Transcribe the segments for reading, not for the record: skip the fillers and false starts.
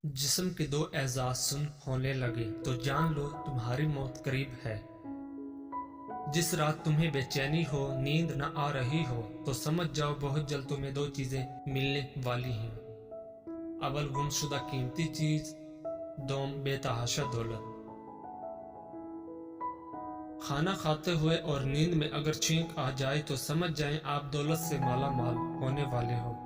जिस्म के दो एजाज सुन होने लगे तो जान लो तुम्हारी मौत करीब है। जिस रात तुम्हें बेचैनी हो, नींद न आ रही हो, तो समझ जाओ बहुत जल्द तुम्हें दो चीजें मिलने वाली हैं। अव्वल गुमशुदा कीमती चीज, दोम बेतहाशा दौलत। खाना खाते हुए और नींद में अगर छींक आ जाए तो समझ जाएं आप दौलत से माला माल होने वाले हो।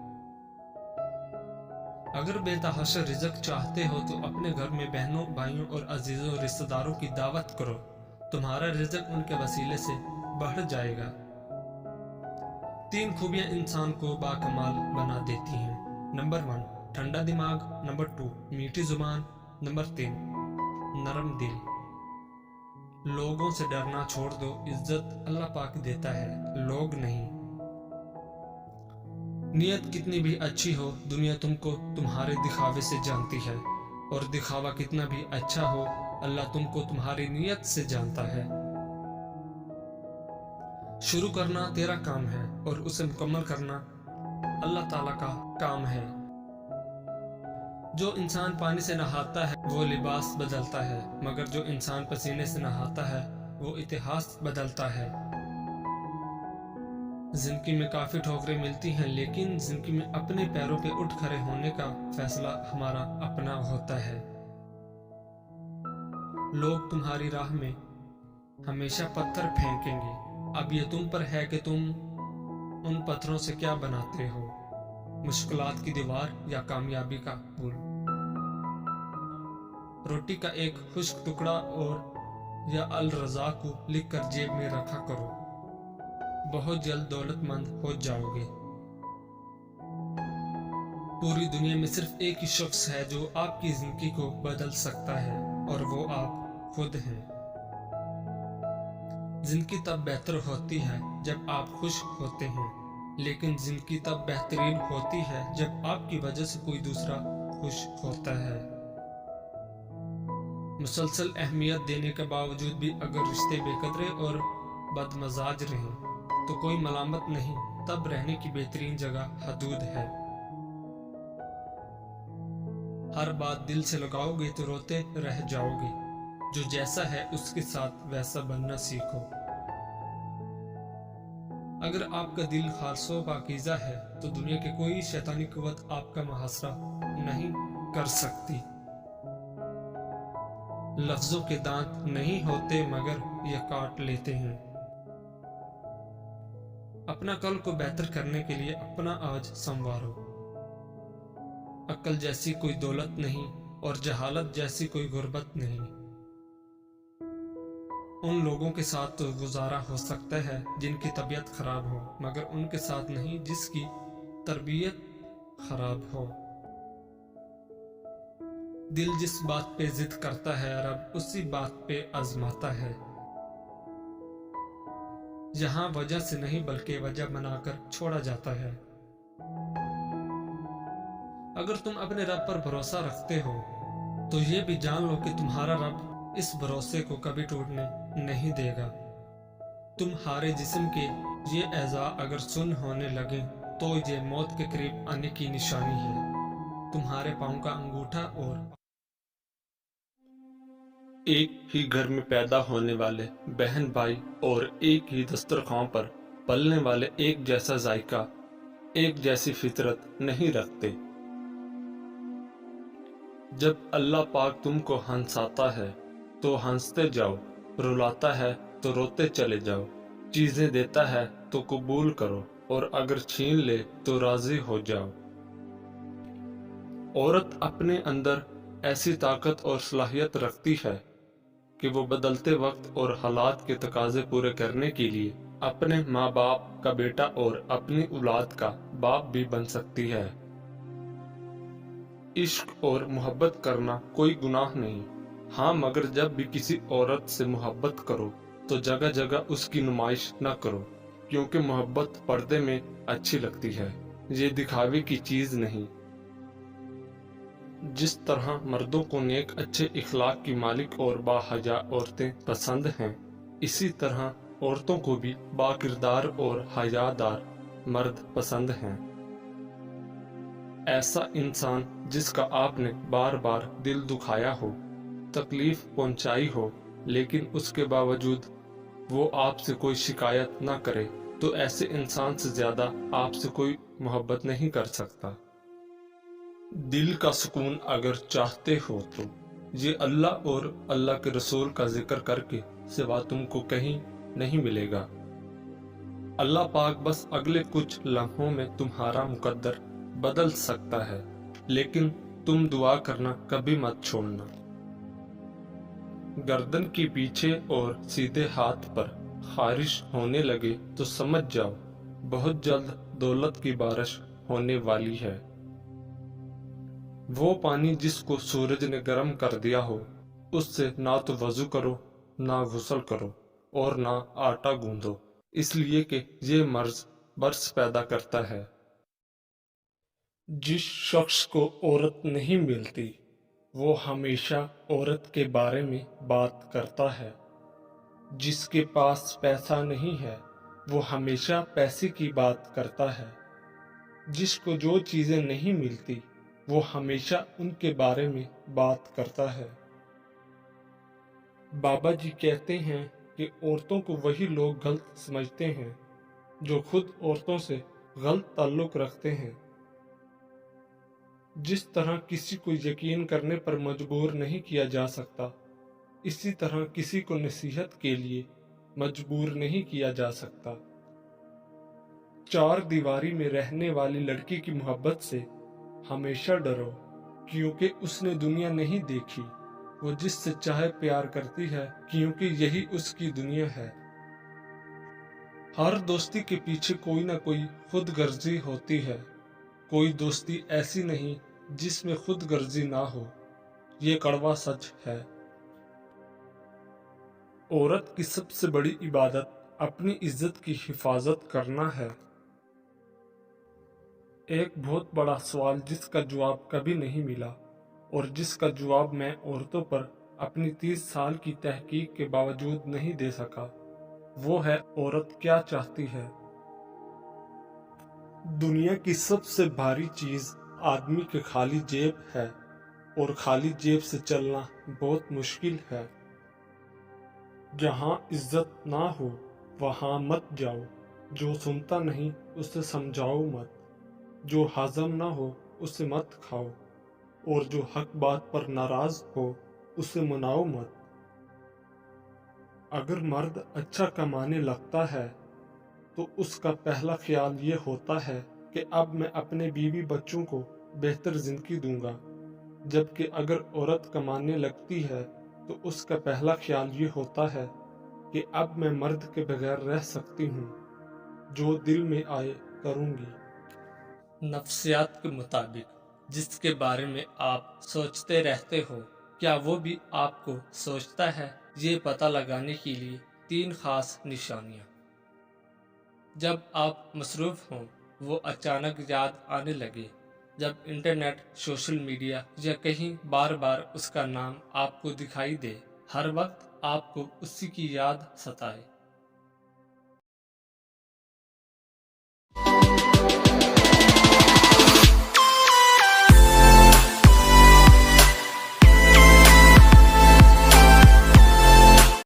अगर बेतहाशा रिज़्क चाहते हो तो अपने घर में बहनों, भाइयों और अजीजों रिश्तेदारों की दावत करो, तुम्हारा रिज़्क उनके वसीले से बढ़ जाएगा। 3 खूबियां इंसान को बाकमाल बना देती हैं। नंबर 1 ठंडा दिमाग, नंबर 2 मीठी जुबान, नंबर 3 नरम दिल। लोगों से डरना छोड़ दो, इज्जत अल्लाह पाक देता है, लोग नहीं। नियत कितनी भी अच्छी हो, दुनिया तुमको तुम्हारे दिखावे से जानती है, और दिखावा कितना भी अच्छा हो, अल्लाह तुमको तुम्हारी नियत से जानता है। शुरू करना तेरा काम है और उसे मुकम्मल करना अल्लाह ताला का काम है। जो इंसान पानी से नहाता है वो लिबास बदलता है, मगर जो इंसान पसीने से नहाता है वो इतिहास बदलता है। जिंदगी में काफी ठोकरें मिलती हैं, लेकिन जिंदगी में अपने पैरों पे उठ खड़े होने का फैसला हमारा अपना होता है। लोग तुम्हारी राह में हमेशा पत्थर फेंकेंगे, अब ये तुम पर है कि तुम उन पत्थरों से क्या बनाते हो, मुश्किलात की दीवार या कामयाबी का पुल। रोटी का एक खुश्क टुकड़ा और या अल रजा को लिखकर जेब में रखा करो, बहुत जल्द दौलतमंद हो जाओगे। पूरी दुनिया में सिर्फ एक ही शख्स है जो आपकी जिंदगी को बदल सकता है, और वो आप खुद हैं। जिंदगी तब बेहतर होती है जब आप खुश होते हैं, लेकिन जिंदगी तब बेहतरीन होती है जब आपकी वजह से कोई दूसरा खुश होता है। मुसलसल अहमियत देने के बावजूद भी अगर रिश्ते बेकदरे और बदमजाज रहें तो कोई मलामत नहीं, तब रहने की बेहतरीन जगह हदूद है। हर बात दिल से लगाओगे तो रोते रह जाओगे, जो जैसा है उसके साथ वैसा बनना सीखो। अगर आपका दिल खालसो पाकीज़ा है तो दुनिया की कोई शैतानी कुव्वत आपका मुहासरा नहीं कर सकती। लफ्जों के दांत नहीं होते मगर ये काट लेते हैं। अपना कल को बेहतर करने के लिए अपना आज संवारो। अक्ल जैसी कोई दौलत नहीं और जहालत जैसी कोई गुर्बत नहीं। उन लोगों के साथ तो गुजारा हो सकता है जिनकी तबीयत खराब हो, मगर उनके साथ नहीं जिसकी तरबियत खराब हो। दिल जिस बात पे जिद करता है, रब उसी बात पे आजमाता है। जहां वजह से नहीं बल्कि वजह बनाकर छोड़ा जाता है। अगर तुम अपने रब पर भरोसा रखते हो तो ये भी जान लो कि तुम्हारा रब इस भरोसे को कभी टूटने नहीं देगा। तुम्हारे जिस्म के ये एज़ा अगर सुन होने लगे तो ये मौत के करीब आने की निशानी है। तुम्हारे पांव का अंगूठा और एक ही घर में पैदा होने वाले बहन भाई और एक ही दस्तरखान पर पलने वाले एक जैसा जायका, एक जैसी फितरत नहीं रखते। जब अल्लाह पाक तुमको हंसाता है तो हंसते जाओ, रुलाता है तो रोते चले जाओ, चीजें देता है तो कबूल करो, और अगर छीन ले तो राजी हो जाओ। औरत अपने अंदर ऐसी ताकत और सलाहियत रखती है कि वो बदलते वक्त और हालात के तकाजे पूरे करने के लिए अपने माँ बाप का बेटा और अपनी औलाद का बाप भी बन सकती है। इश्क और मोहब्बत करना कोई गुनाह नहीं, हाँ, मगर जब भी किसी औरत से मोहब्बत करो तो जगह जगह उसकी नुमाइश न करो, क्योंकि मोहब्बत पर्दे में अच्छी लगती है, ये दिखावे की चीज नहीं। जिस तरह मर्दों को नेक अच्छे इखलाक की मालिक और बाहया औरतें पसंद हैं, इसी तरह औरतों को भी बाकिरदार और हयादार मर्द पसंद हैं। ऐसा इंसान جس کا آپ نے بار بار دل دکھایا ہو، تکلیف پہنچائی ہو، لیکن اس کے باوجود وہ آپ سے کوئی شکایت نہ کرے، تو ایسے انسان سے زیادہ آپ سے کوئی محبت نہیں کر سکتا۔ دل کا سکون اگر چاہتے ہو تو یہ اللہ اور اللہ کے رسول کا ذکر کر کے سوا تم کو کہیں نہیں ملے گا۔ اللہ پاک بس اگلے کچھ لمحوں میں تمہارا مقدر بدل سکتا ہے، لیکن تم دعا کرنا کبھی مت چھوڑنا۔ گردن کے پیچھے اور سیدھے ہاتھ پر خارش ہونے لگے تو سمجھ جاؤ بہت جلد دولت کی بارش ہونے والی ہے۔ وہ پانی جس کو سورج نے گرم کر دیا ہو، اس سے نہ تو وضو کرو، نہ غسل کرو اور نہ آٹا گوندو، اس لیے کہ یہ مرض برس پیدا کرتا ہے۔ جس شخص کو عورت نہیں ملتی وہ ہمیشہ عورت کے بارے میں بات کرتا ہے۔ جس کے پاس پیسہ نہیں ہے وہ ہمیشہ پیسے کی بات کرتا ہے۔ جس کو جو چیزیں نہیں ملتی وہ ہمیشہ ان کے بارے میں بات کرتا ہے۔ بابا جی کہتے ہیں کہ عورتوں کو وہی لوگ غلط سمجھتے ہیں جو خود عورتوں سے غلط تعلق رکھتے ہیں۔ جس طرح کسی کو یقین کرنے پر مجبور نہیں کیا جا سکتا، اسی طرح کسی کو نصیحت کے لیے مجبور نہیں کیا جا سکتا۔ چار دیواری میں رہنے والی لڑکی کی محبت سے ہمیشہ ڈرو، کیونکہ اس نے دنیا نہیں دیکھی۔ وہ جس سے چاہے پیار کرتی ہے کیونکہ یہی اس کی دنیا ہے۔ ہر دوستی کے پیچھے کوئی نہ کوئی خود غرضی ہوتی ہے، کوئی دوستی ایسی نہیں جس میں خود غرضی نہ ہو، یہ کڑوا سچ ہے۔ عورت کی سب سے بڑی عبادت اپنی عزت کی حفاظت کرنا ہے۔ ایک بہت بڑا سوال جس کا جواب کبھی نہیں ملا اور جس کا جواب میں عورتوں پر اپنی 30 سال کی تحقیق کے باوجود نہیں دے سکا، وہ ہے عورت کیا چاہتی ہے۔ دنیا کی سب سے بھاری چیز آدمی کے خالی جیب ہے، اور خالی جیب سے چلنا بہت مشکل ہے۔ جہاں عزت نہ ہو وہاں مت جاؤ، جو سنتا نہیں اسے سمجھاؤ مت، جو ہضم نہ ہو اسے مت کھاؤ، اور جو حق بات پر ناراض ہو اسے مناؤ مت۔ اگر مرد اچھا کمانے لگتا ہے تو اس کا پہلا خیال یہ ہوتا ہے کہ اب میں اپنے بیوی بچوں کو بہتر زندگی دوں گا، جبکہ اگر عورت کمانے لگتی ہے تو اس کا پہلا خیال یہ ہوتا ہے کہ اب میں مرد کے بغیر رہ سکتی ہوں، جو دل میں آئے کروں گی۔ نفسیات کے مطابق جس کے بارے میں آپ سوچتے رہتے ہو، کیا وہ بھی آپ کو سوچتا ہے؟ یہ پتہ لگانے کے لیے 3 خاص نشانیاں۔ جب آپ مصروف ہوں، وہ اچانک یاد آنے لگے، جب انٹرنیٹ، سوشل میڈیا یا کہیں بار بار اس کا نام آپ کو دکھائی دے، ہر وقت آپ کو اسی کی یاد ستائے،